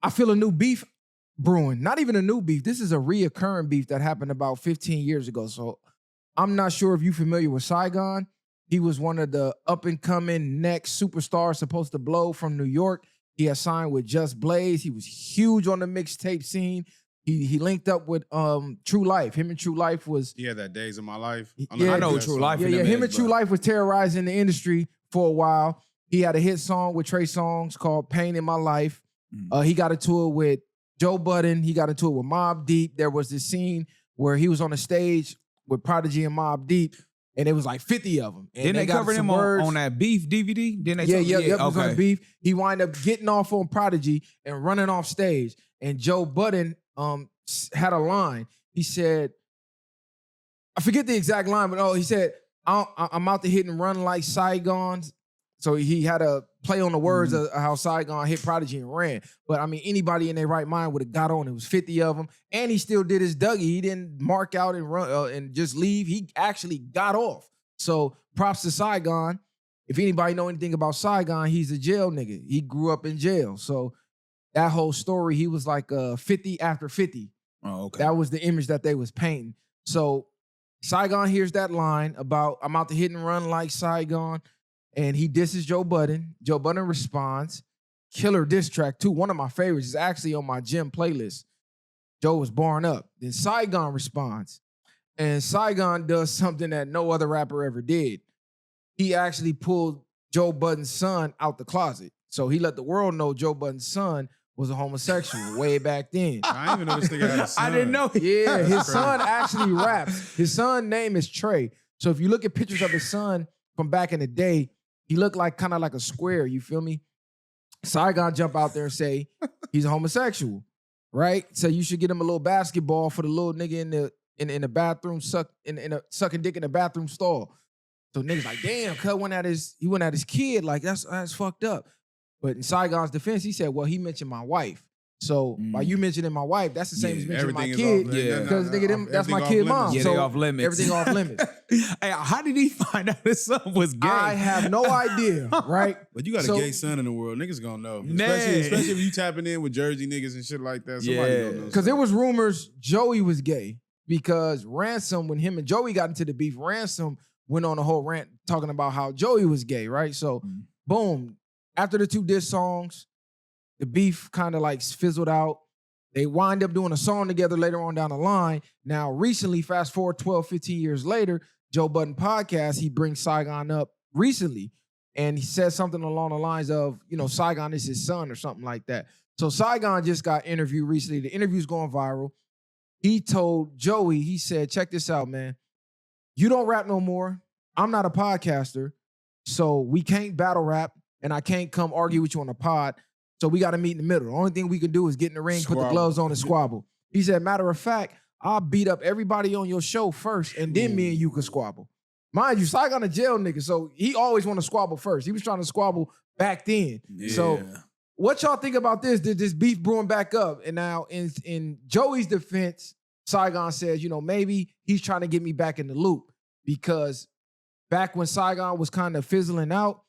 I feel a new beef brewing. Not even a new beef. This is a reoccurring beef that happened about 15 years ago. So I'm not sure if you're familiar with Saigon. He was one of the up-and-coming next superstars supposed to blow from New York. He had signed with Just Blaze. He was huge on the mixtape scene. He linked up with True Life. Him and True Life was... Yeah, that Days of My Life. I know True Life. Yeah, him and True Life was terrorizing the industry for a while. He had a hit song with Trey Songz called Pain in My Life. He got into it with Joe Budden. He got into it with Mobb Deep. There was this scene where he was on the stage with Prodigy and Mobb Deep, and it was like 50 of them. And didn't they cover him on that Beef DVD? Didn't they? Yeah, it was on the Beef. He wound up getting off on Prodigy and running off stage. And Joe Budden had a line. He said, I forget the exact line, but he said, I'm out to hit and run like Saigon. So he had a play on the words of how Saigon hit Prodigy and ran. But I mean, anybody in their right mind would have got on. It was 50 of them. And he still did his Dougie. He didn't mark out and run and just leave. He actually got off. So props to Saigon. If anybody know anything about Saigon, he's a jail nigga. He grew up in jail. So that whole story, he was like 50 after 50. Oh, okay. That was the image that they was painting. So Saigon hears that line about, I'm out to hit and run like Saigon. And he disses Joe Budden. Joe Budden responds. Killer diss track, too. One of my favorites is actually on my gym playlist. Joe was barring up. Then Saigon responds. And Saigon does something that no other rapper ever did. He actually pulled Joe Budden's son out the closet. So he let the world know Joe Budden's son was a homosexual way back then. I didn't even know this nigga had a son. I didn't know. Yeah, his son actually raps. His son's name is Trey. So if you look at pictures of his son from back in the day, he looked like kind of like a square, you feel me? Saigon jump out there and say he's a homosexual, right? So you should get him a little basketball for the little nigga in the bathroom sucking dick in the bathroom stall. So niggas like, damn, cuz he went at his kid, like that's fucked up. But in Saigon's defense, he said, well, he mentioned my wife. So by you mentioning my wife, that's the same as mentioning my kid. Because nigga, that's my kid mom. Yeah, so they off limits. Everything off limits. Hey, how did he find out his son was gay? I have no idea, right? But you got a gay son in the world. Niggas gonna know. Especially if you tapping in with Jersey niggas and shit like that. Somebody gonna know. Because there was rumors Joey was gay. Because Ransom, when him and Joey got into the beef, Ransom went on a whole rant talking about how Joey was gay, right? So, boom. After the two diss songs, the beef kind of like fizzled out. They wind up doing a song together later on down the line. Now, recently, fast forward 12, 15 years later, Joe Budden podcast, he brings Saigon up recently. And he says something along the lines of, Saigon is his son or something like that. So Saigon just got interviewed recently. The interview's going viral. He told Joey, he said, check this out, man. You don't rap no more. I'm not a podcaster. So we can't battle rap. And I can't come argue with you on the pod. So we got to meet in the middle. The only thing we can do is get in the ring, put the gloves on, and squabble. He said, matter of fact, I'll beat up everybody on your show first, and then me and you can squabble. Mind you, Saigon a jail nigga, so he always want to squabble first. He was trying to squabble back then. Yeah. So what y'all think about this? Did this beef brewing back up? And now in Joey's defense, Saigon says, maybe he's trying to get me back in the loop because back when Saigon was kind of fizzling out,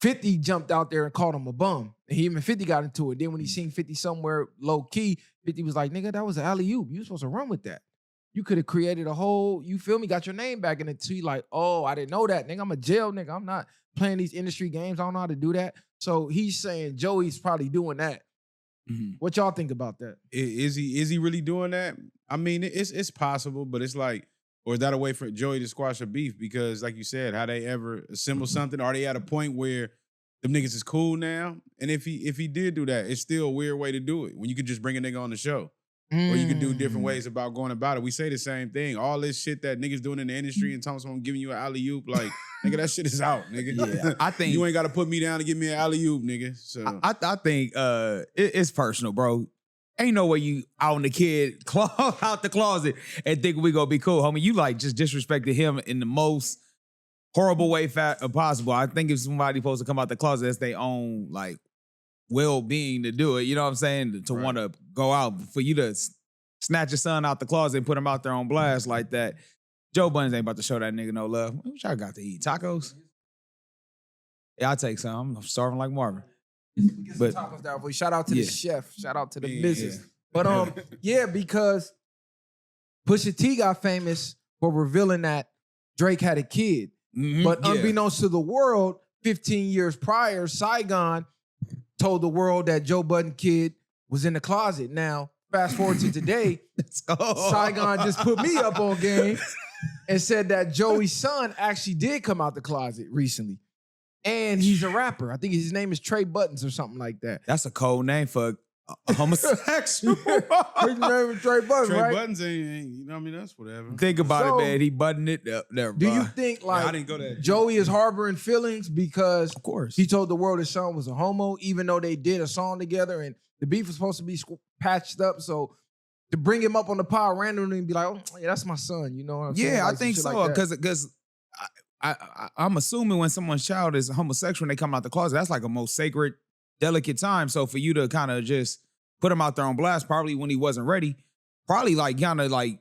50 jumped out there and called him a bum. And even 50 got into it. Then when he seen 50 somewhere low key, 50 was like, nigga, that was an alley-oop. You were supposed to run with that. You could have created a whole, you feel me, got your name back in it. So he like, oh, I didn't know that. Nigga, I'm a jail nigga. I'm not playing these industry games. I don't know how to do that. So he's saying Joey's probably doing that. What y'all think about that? Is he really doing that? I mean, it's possible, but it's like, or is that a way for Joey to squash a beef? Because like you said, how they ever assemble something? Are they at a point where them niggas is cool now? And if he did do that, it's still a weird way to do it when you could just bring a nigga on the show. Or you could do different ways about going about it. We say the same thing. All this shit that niggas doing in the industry and telling someone giving you an alley-oop, like, nigga, that shit is out, nigga. Yeah, I think you ain't got to put me down to give me an alley-oop, nigga. So I think it's personal, bro. Ain't no way you out in the kid out the closet and think we gonna be cool, homie. You like just disrespected him in the most horrible way possible. I think if somebody supposed to come out the closet, that's their own like well-being to do it. You know what I'm saying? To want to go out, for you to snatch your son out the closet and put him out there on blast like that. Joe Budden ain't about to show that nigga no love. What y'all got to eat? Tacos? Yeah, I'll take some. I'm starving like Marvin. We get some But- tacos down for you. Shout out to the Yeah. chef. Shout out to the Yeah. missus. But yeah, because Pusha T got famous for revealing that Drake had a kid. Mhm, But yeah. unbeknownst to the world, 15 years prior, Saigon told the world that Joe Budden kid was in the closet. Now, fast forward to today, Let's go. Saigon just put me up on game and said that Joey's son actually did come out the closet recently. And he's a rapper. I think his name is Trey Buttons or something like that. That's a cold name for a homosexual. His name is Trey Buttons, Trey right? Buttons ain't, you know what I mean? That's whatever. Think about So- it, man. He buttoned it up there, Do you bro. think Nah, I like didn't go that deep. Joey is harboring feelings because Of course. he told the world his son was a homo, even though they did a song together and the beef was supposed to be patched up? So to bring him up on the pod randomly and be like, "Oh, yeah, that's my son," you know what I'm saying? Yeah, I Like, some think shit so. like that. Because I'm assuming when someone's child is homosexual and they come out the closet, that's like a most sacred, delicate time. So for you to kind of just put him out there on blast, probably when he wasn't ready, probably like kind of like,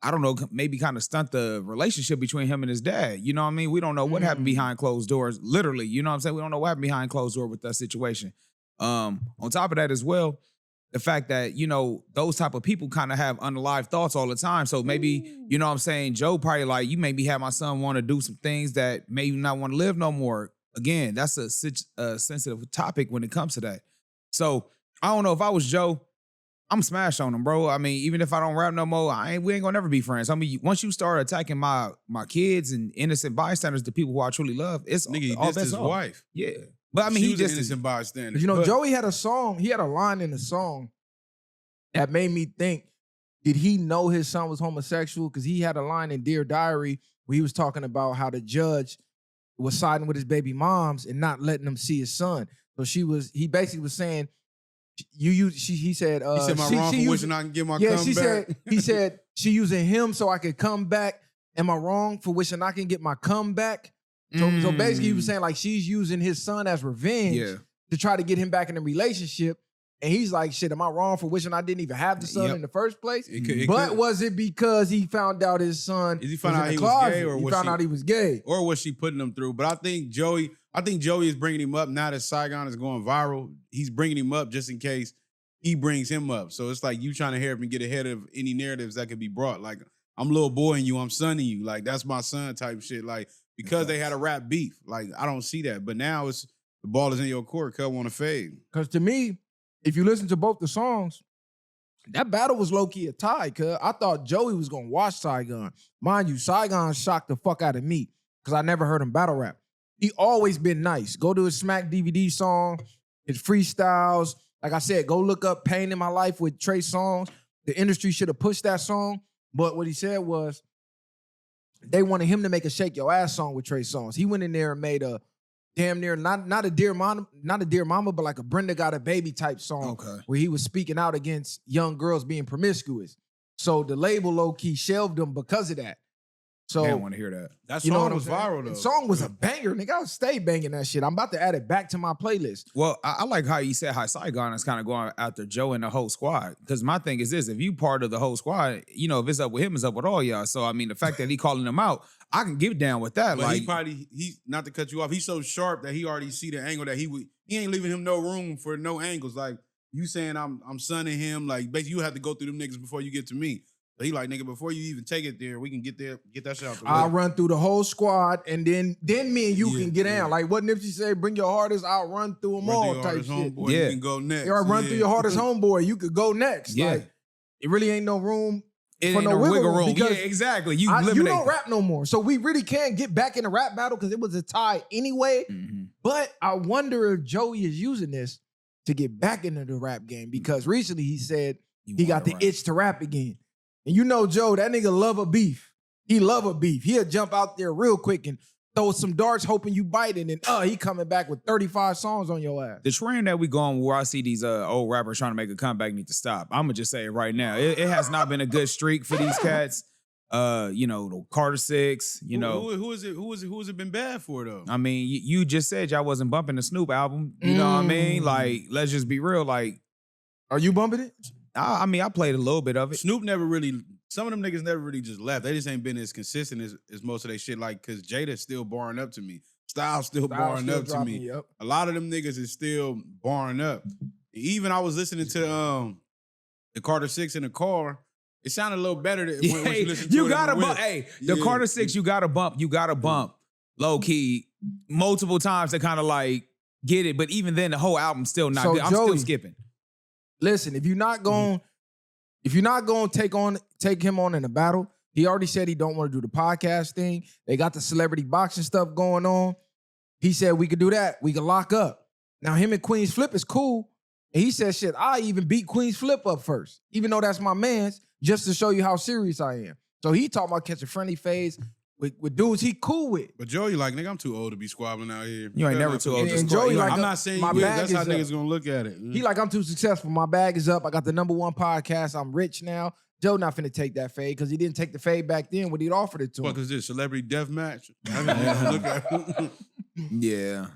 I don't know, maybe kind of stunt the relationship between him and his dad. You know what I mean? We don't know what happened behind closed doors. Literally, you know what I'm saying? We don't know what happened behind closed door with that situation. On top of that as well, the fact that, you know, those type of people kind of have unalive thoughts all the time. So maybe, you know what I'm saying, Joe probably like, you maybe have my son want to do some things that maybe not want to live no more. Again, that's a sensitive topic when it comes to that. So I don't know, if I was Joe, I'm smashed on him, bro. I mean, even if I don't rap no more, we ain't gonna never be friends. I mean, once you start attacking my kids and innocent bystanders, the people who I truly love, it's Nigga, he all dissed bets his off. wife. Yeah. But I mean, She he was an just innocent bystander. You know, But Joey had a song, he had a line in the song that made me think, did he know his son was homosexual? Because he had a line in Dear Diary where he was talking about how the judge was siding with his baby moms and not letting them see his son. So he basically was saying, he said, he said, "My she wrong for used- wishing I can get my yeah, comeback." she said, he said, she using him so I could come back. Am I wrong for wishing I can get my comeback? So basically he was saying like she's using his son as revenge Yeah. to try to get him back in a relationship. And he's like, shit, am I wrong for wishing I didn't even have the son Yep. in the first place? It But could- was it because he found out his son Is he found was out in he the was closet? gay, or he was found she- out he was gay. or was she putting him through? But I think Joey is bringing him up now that Saigon is going viral. He's bringing him up just in case he brings him up. So it's like you trying to help him get ahead of any narratives that could be brought. Like, I'm little boy in you, I'm sonning you. Like, that's my son type shit. Like, because they had a rap beef. Like, I don't see that. But now it's the ball is in your court. Cub want to fade. Because to me, if you listen to both the songs, that battle was low-key a tie, cuz I thought Joey was gonna watch Saigon. Mind you, Saigon shocked the fuck out of me because I never heard him battle rap. He always been nice. Go to his Smack DVD song, his freestyles. Like I said, go look up Pain in My Life with Trey Songz. The industry should have pushed that song. But what he said was they wanted him to make a Shake Your Ass song with Trey Songz. He went in there and made a damn near not a dear mama, but like a Brenda Got a Baby type song Okay. where he was speaking out against young girls being promiscuous. So the label low key shelved him because of that. So I don't want to hear that. That you know song what I'm was saying? viral, The though. song was a banger, nigga. I'll stay banging that shit. I'm about to add it back to my playlist. Well, I like how you said how Saigon is kind of going after Joe and the whole squad. Because my thing is this: if you part of the whole squad, you know, if it's up with him, it's up with all y'all. So I mean, the fact that he calling them out, I can get down with that. But like, he's not to cut you off. He's so sharp that he already see the angle that he ain't leaving him no room for no angles. Like you saying I'm sonning him. Like basically you have to go through them niggas before you get to me. So he like, nigga, before you even take it there, we can get that shit out the way. I'll run through the whole squad, and then me and you Yeah, can get yeah. down. Like what Nipsey said, bring your hardest, I'll run through them Run through all your type hardest shit. homeboy, Yeah. you can go next. Or run through your hardest homeboy, you could go next. Yeah. Like it really ain't no room it for ain't no wiggle room. Yeah, Because exactly. You you eliminate. don't rap no more. So we really can't get back in a rap battle because it was a tie anyway. Mhm. But I wonder if Joey is using this to get back into the rap game because recently he said he got the wanna rap. itch to rap again. And you know Joe, that nigga love a beef. He love a beef. He'll jump out there real quick and throw some darts hoping you bite it. And he coming back with 35 songs on your ass. The trend that we go on where I see these old rappers trying to make a comeback need to stop. I'm gonna just say it right now. It has not been a good streak for these cats. You know, the Carter Six, you know. who is it been bad for though? I mean, you just said y'all wasn't bumping the Snoop album. You know what I mean? Like, let's just be real. Like, Are you bumping it? I mean, I played a little bit of it. Snoop never really. Some of them niggas never really just left. They just ain't been as consistent as most of their shit. Like, cause Jada's still barring up to me. Styles still barring still up to dropping, me. yep. A lot of them niggas is still barring up. Even I was listening to the Carter 6 in the car. It sounded a little better than when you listen to you it. gotta in the bump. whip. Hey, the Carter 6, you gotta bump. You gotta bump low key multiple times to kind of like get it. But even then, the whole album's still not So, good. I'm Joey, still skipping. Listen, if you're not going to take him on in a battle, he already said he don't want to do the podcast thing. They got the celebrity boxing stuff going on. He said we could do that. We could lock up. Now him and Queen's Flip is cool. And he said, shit, I even beat Queen's Flip up first, even though that's my man's, just to show you how serious I am. So he talking about catching friendly fades with dudes he cool with. But Joey like, nigga, I'm too old to be squabbling out here. You ain't never too old to And squabble. Joey like, I'm not saying my you will. bag That's how is niggas up. gonna look at it. He like, I'm too successful. My bag is up. I got the #1 podcast. I'm rich now. Joe not finna take that fade because he didn't take the fade back then when he'd offered it to What him. is this? Celebrity death match? I mean, look at it. Yeah.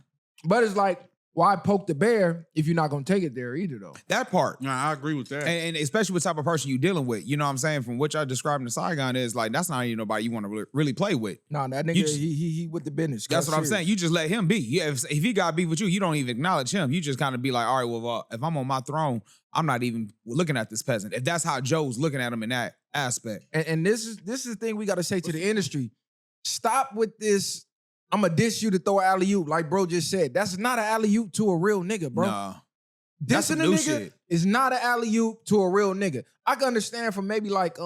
But it's like, why poke the bear if you're not gonna take it there either, though? That part. Nah, I agree with that. And especially what type of person you dealing with. You know what I'm saying? From what y'all describing to Saigon is like, that's not even nobody you want to really play with. Nah, that nigga, You just- he with the business. That's what I'm saying. You just let him be. Yeah, if he got beef with you, you don't even acknowledge him. You just kind of be like, all right, well, if I'm on my throne, I'm not even looking at this peasant. If that's how Joe's looking at him in that aspect. And this is the thing we got to say to the industry. Stop with this. I'm going to diss you to throw an alley-oop, like bro just said. That's not an alley-oop to a real nigga, bro. Nah. That's Dissing some a new nigga shit. is not an alley-oop to a real nigga. I can understand from maybe like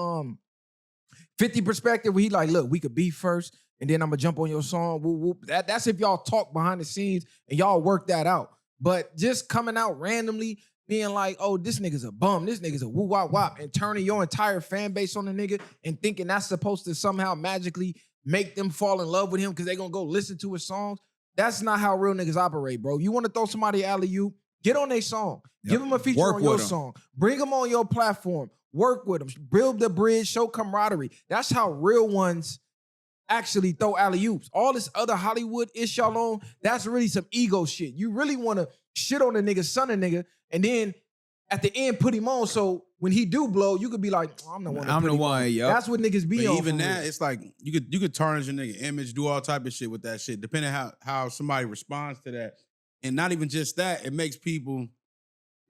50 perspective where he like, look, we could beef first, and then I'm going to jump on your song. Whoop, whoop. That's if y'all talk behind the scenes and y'all work that out. But just coming out randomly, being like, oh, this nigga's a bum, this nigga's a woo-wop-wop, and turning your entire fan base on the nigga and thinking that's supposed to somehow magically make them fall in love with him because they gonna go listen to his songs. That's not how real niggas operate, bro. You want to throw somebody alley-oop, get on their song. Yep. Give them a feature Work on your with 'em. song. Bring them on your platform. Work with them. Build the bridge, show camaraderie. That's how real ones actually throw alley-oops. All this other Hollywood ish y'all on, that's really some ego shit. You really want to shit on the nigga, son of nigga, and then at the end put him on so when he do blow, you could be like, oh, I'm the one. I'm the one, yo. That's what niggas be But on. even for that, real. it's like you could tarnish a nigga image, do all type of shit with that shit, depending how somebody responds to that. And not even just that, it makes people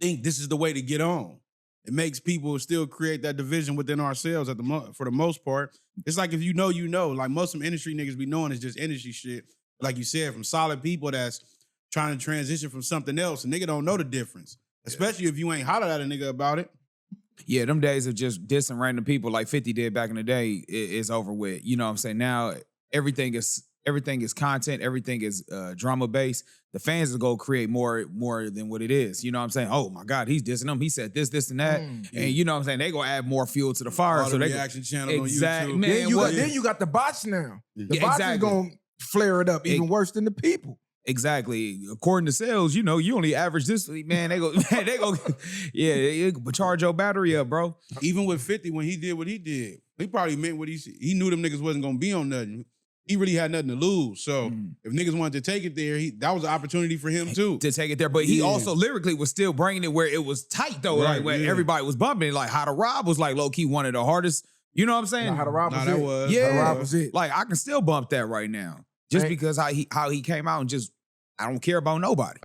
think this is the way to get on. It makes people still create that division within ourselves for the most part. It's like if you know, you know. Like most of them industry niggas be knowing is just industry shit. Like you said, from solid people that's trying to transition from something else. A nigga don't know the difference. Especially if you ain't hollered at a nigga about it. Yeah, them days of just dissing random people like 50 did back in the day is over with. You know what I'm saying? Now everything is content, everything is drama based. The fans will go create more than what it is. You know what I'm saying? Oh my God, he's dissing him. He said this, and that. And you know what I'm saying? They gonna add more fuel to the fire. All so the they reaction channels Exact- on YouTube. man, Then you got the bots now. The Yeah, bots exactly. is gonna flare it up even worse than the people. Exactly. According to sales, you know, you only average this, man, they go, yeah, they charge your battery up, bro. Even with 50, when he did what he did, he probably meant what he knew them niggas wasn't gonna be on nothing. He really had nothing to lose. So if niggas wanted to take it there, that was an opportunity for him too. To take it there. But he Yeah. also lyrically was still bringing it where it was tight though. Right, like when yeah. everybody was bumping, like How to Rob was like low key one of the hardest. You know what I'm saying? How to rob Nah, was that it. was. Yeah. How to rob was it. Like I can still bump that right now. Just Right. because how he came out and just I don't care about nobody.